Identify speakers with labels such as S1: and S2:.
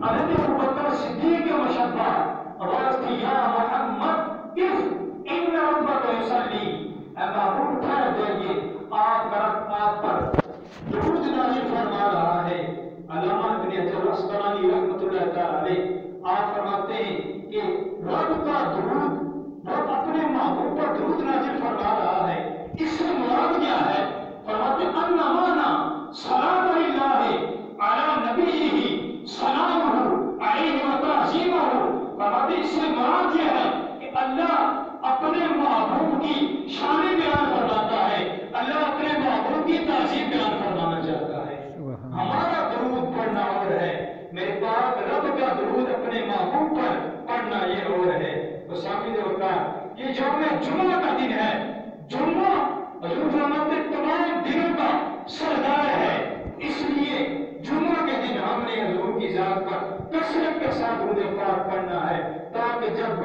S1: حضرت ابوبکر صدیق کے مشبہ آواز کی یا محمد اف ان ربک یصلی، اے محبوب ٹھہر جائیے، آپ پر درود نازل فرما رہا ہے۔ علامہ ابن حجر الاسقلانی رحمۃ اللہ تعالی علیہ آپ فرماتے ہیں کہ رب کا درود، رب اپنے محبوب پر درود نازل فرما رہا ہے، اس سے مراد کیا ہے؟ فرماتے ہیں ان مانا صلاۃ اللہ علی نبیہ سلامہ علیہ و تعظیمہ، فرماتے ہیں اس سے مراد یہ ہے کہ اللہ اپنے محبوب کی شان بیان فرماتا ہے، اللہ اپنے محبوب کی تعظیم بیان فرمانا چاہتا ہے۔ ہمارا درود پڑھنا اور ہے، میرے پاک رب کا درود اپنے محبوب پر پڑھنا یہ اور ہے۔ تو سامعین وقار، یہ یوم جمعہ کا دن ہے۔ جمعہ حضور فرماتے تمام دنوں کا سردار ہے، اس لیے جمعہ کے دن ہم نے حضور کی ذات پر کثرت کے ساتھ درود پاک پڑھنا ہے، تاکہ جب